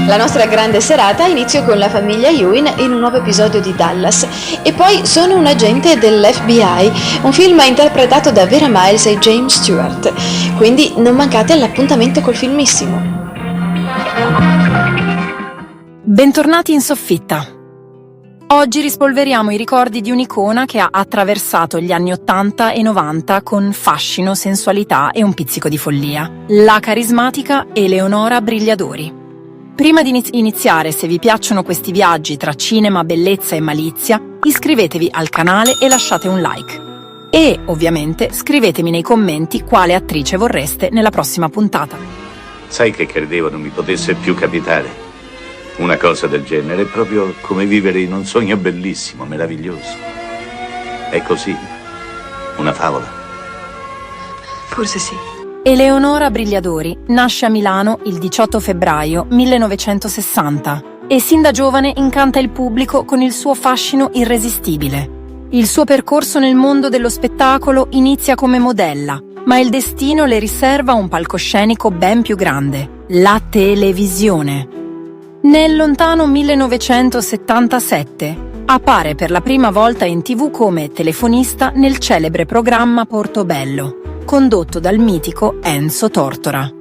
La nostra grande serata inizia con la famiglia Ewing in un nuovo episodio di Dallas e poi Sono un agente dell'FBI, un film interpretato da Vera Miles e James Stewart. Quindi non mancate all'appuntamento col filmissimo. Bentornati in soffitta. Oggi rispolveriamo i ricordi di un'icona che ha attraversato gli anni 80 e 90 con fascino, sensualità e un pizzico di follia. La carismatica Eleonora Brigliadori. Prima di iniziare, se vi piacciono questi viaggi tra cinema, bellezza e malizia, iscrivetevi al canale e lasciate un like. E, ovviamente, scrivetemi nei commenti quale attrice vorreste nella prossima puntata. Sai che credevo non mi potesse più capitare? Una cosa del genere è proprio come vivere in un sogno bellissimo, meraviglioso. È così, una favola. Forse sì. Eleonora Brigliadori nasce a Milano il 18 febbraio 1960 e sin da giovane incanta il pubblico con il suo fascino irresistibile. Il suo percorso nel mondo dello spettacolo inizia come modella, ma il destino le riserva un palcoscenico ben più grande, la televisione. Nel lontano 1977 appare per la prima volta in TV come telefonista nel celebre programma Portobello, condotto dal mitico Enzo Tortora.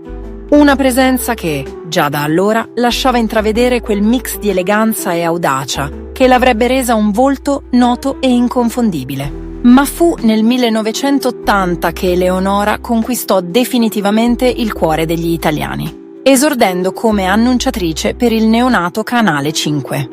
Una presenza che, già da allora, lasciava intravedere quel mix di eleganza e audacia che l'avrebbe resa un volto noto e inconfondibile. Ma fu nel 1980 che Eleonora conquistò definitivamente il cuore degli italiani, esordendo come annunciatrice per il neonato Canale 5.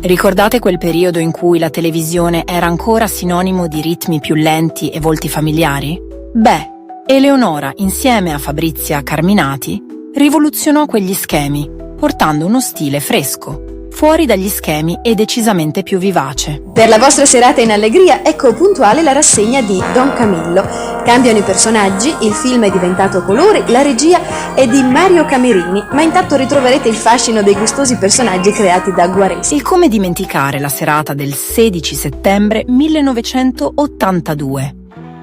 Ricordate quel periodo in cui la televisione era ancora sinonimo di ritmi più lenti e volti familiari? Beh, Eleonora, insieme a Fabrizia Carminati, rivoluzionò quegli schemi, portando uno stile fresco, fuori dagli schemi e decisamente più vivace. Per la vostra serata in allegria, ecco puntuale la rassegna di Don Camillo. Cambiano i personaggi, il film è diventato colori, la regia è di Mario Camerini, ma intanto ritroverete il fascino dei gustosi personaggi creati da Guaresi. E come dimenticare la serata del 16 settembre 1982,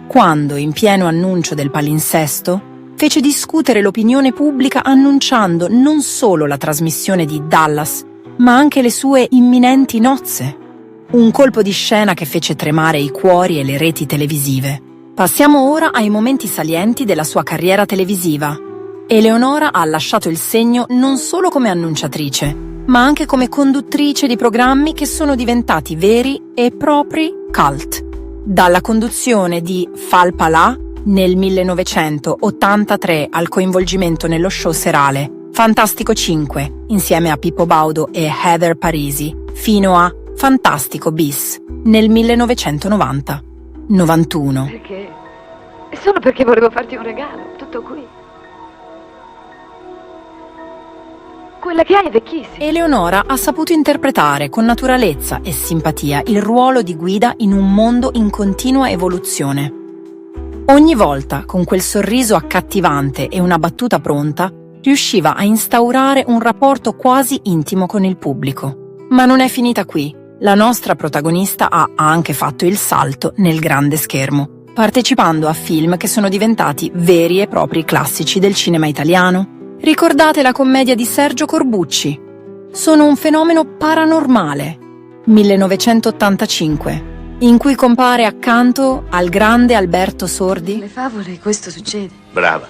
quando, in pieno annuncio del palinsesto, fece discutere l'opinione pubblica annunciando non solo la trasmissione di Dallas, ma anche le sue imminenti nozze. Un colpo di scena che fece tremare i cuori e le reti televisive. Passiamo ora ai momenti salienti della sua carriera televisiva. Eleonora ha lasciato il segno non solo come annunciatrice, ma anche come conduttrice di programmi che sono diventati veri e propri cult. Dalla conduzione di Falpalà nel 1983 al coinvolgimento nello show serale Fantastico 5, insieme a Pippo Baudo e Heather Parisi, fino a Fantastico bis nel 1990-91. Perché? È solo perché volevo farti un regalo, tutto qui. Quella che hai è vecchissima. Eleonora ha saputo interpretare con naturalezza e simpatia il ruolo di guida in un mondo in continua evoluzione. Ogni volta, con quel sorriso accattivante e una battuta pronta, riusciva a instaurare un rapporto quasi intimo con il pubblico. Ma non è finita qui. La nostra protagonista ha anche fatto il salto nel grande schermo, partecipando a film che sono diventati veri e propri classici del cinema italiano. Ricordate la commedia di Sergio Corbucci? Sono un fenomeno paranormale, 1985, in cui compare accanto al grande Alberto Sordi. Nelle favole questo succede. Brava,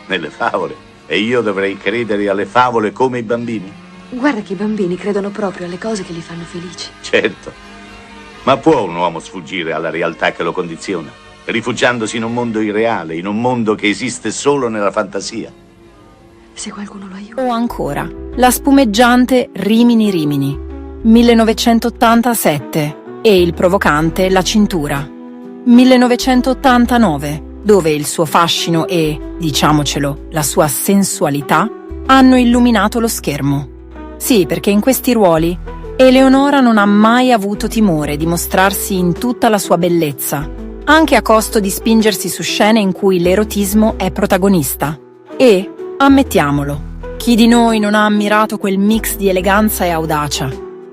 nelle favole. E io dovrei credere alle favole come i bambini? Guarda che i bambini credono proprio alle cose che li fanno felici. Certo. Ma può un uomo sfuggire alla realtà che lo condiziona, rifugiandosi in un mondo irreale, in un mondo che esiste solo nella fantasia? Se qualcuno lo aiuta. O ancora, la spumeggiante Rimini Rimini, 1987, e il provocante La cintura, 1989, dove il suo fascino e, diciamocelo, la sua sensualità hanno illuminato lo schermo. Sì, perché in questi ruoli Eleonora non ha mai avuto timore di mostrarsi in tutta la sua bellezza, anche a costo di spingersi su scene in cui l'erotismo è protagonista. E, ammettiamolo, chi di noi non ha ammirato quel mix di eleganza e audacia?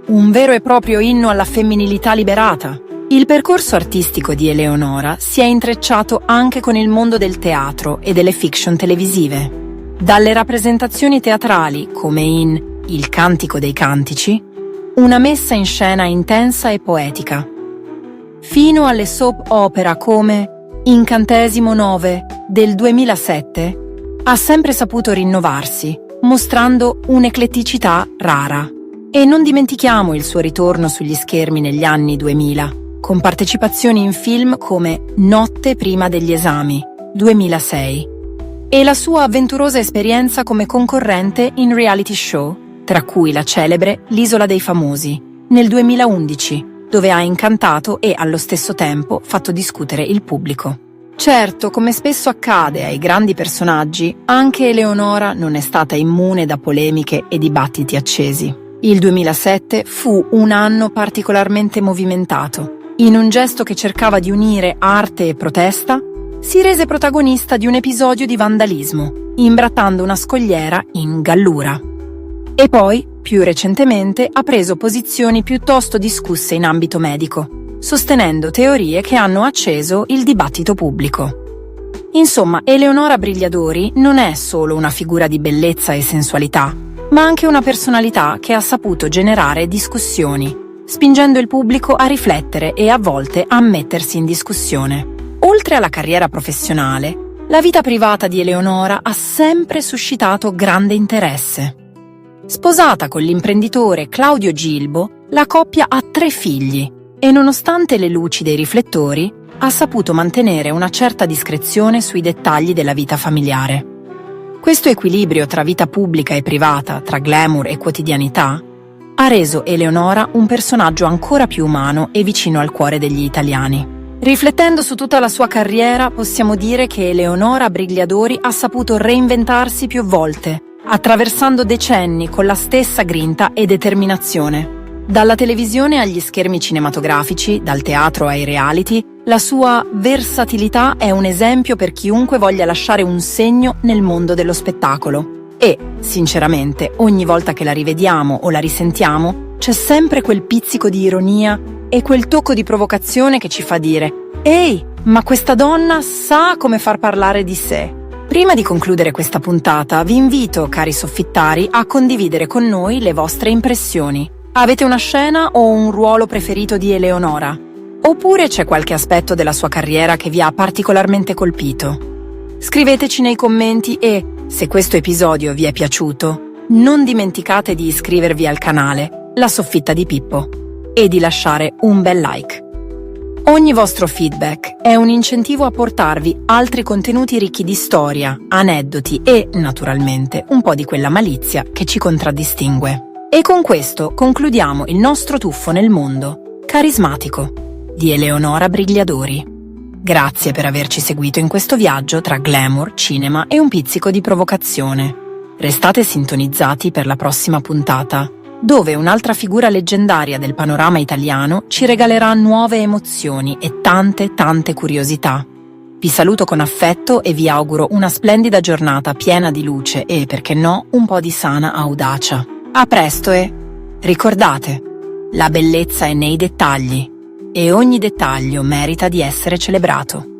Un vero e proprio inno alla femminilità liberata. Il percorso artistico di Eleonora si è intrecciato anche con il mondo del teatro e delle fiction televisive. Dalle rappresentazioni teatrali, come in Il Cantico dei Cantici, una messa in scena intensa e poetica, fino alle soap opera come Incantesimo 9 del 2007, ha sempre saputo rinnovarsi, mostrando un'ecletticità rara. E non dimentichiamo il suo ritorno sugli schermi negli anni 2000, con partecipazioni in film come Notte prima degli esami, 2006, e la sua avventurosa esperienza come concorrente in reality show, tra cui la celebre L'Isola dei Famosi, nel 2011, dove ha incantato e allo stesso tempo fatto discutere il pubblico. Certo, come spesso accade ai grandi personaggi, anche Eleonora non è stata immune da polemiche e dibattiti accesi. Il 2007 fu un anno particolarmente movimentato. In un gesto che cercava di unire arte e protesta, si rese protagonista di un episodio di vandalismo, imbrattando una scogliera in Gallura. E poi, più recentemente, ha preso posizioni piuttosto discusse in ambito medico, sostenendo teorie che hanno acceso il dibattito pubblico. Insomma, Eleonora Brigliadori non è solo una figura di bellezza e sensualità, ma anche una personalità che ha saputo generare discussioni, spingendo il pubblico a riflettere e a volte a mettersi in discussione. Oltre alla carriera professionale, la vita privata di Eleonora ha sempre suscitato grande interesse. Sposata con l'imprenditore Claudio Gilbo, la coppia ha 3 figli e nonostante le luci dei riflettori, ha saputo mantenere una certa discrezione sui dettagli della vita familiare. Questo equilibrio tra vita pubblica e privata, tra glamour e quotidianità, ha reso Eleonora un personaggio ancora più umano e vicino al cuore degli italiani. Riflettendo su tutta la sua carriera, possiamo dire che Eleonora Brigliadori ha saputo reinventarsi più volte, attraversando decenni con la stessa grinta e determinazione. Dalla televisione agli schermi cinematografici, dal teatro ai reality, la sua versatilità è un esempio per chiunque voglia lasciare un segno nel mondo dello spettacolo. E, sinceramente, ogni volta che la rivediamo o la risentiamo, c'è sempre quel pizzico di ironia e quel tocco di provocazione che ci fa dire «Ehi, ma questa donna sa come far parlare di sé». Prima di concludere questa puntata, vi invito, cari soffittari, a condividere con noi le vostre impressioni. Avete una scena o un ruolo preferito di Eleonora? Oppure c'è qualche aspetto della sua carriera che vi ha particolarmente colpito? Scriveteci nei commenti e, se questo episodio vi è piaciuto, non dimenticate di iscrivervi al canale La Soffitta di Pippo e di lasciare un bel like. Ogni vostro feedback è un incentivo a portarvi altri contenuti ricchi di storia, aneddoti e, naturalmente, un po' di quella malizia che ci contraddistingue. E con questo concludiamo il nostro tuffo nel mondo carismatico di Eleonora Brigliadori. Grazie per averci seguito in questo viaggio tra glamour, cinema e un pizzico di provocazione. Restate sintonizzati per la prossima puntata, dove un'altra figura leggendaria del panorama italiano ci regalerà nuove emozioni e tante curiosità. Vi saluto con affetto e vi auguro una splendida giornata piena di luce e, perché no, un po' di sana audacia. A presto e ricordate, la bellezza è nei dettagli e ogni dettaglio merita di essere celebrato.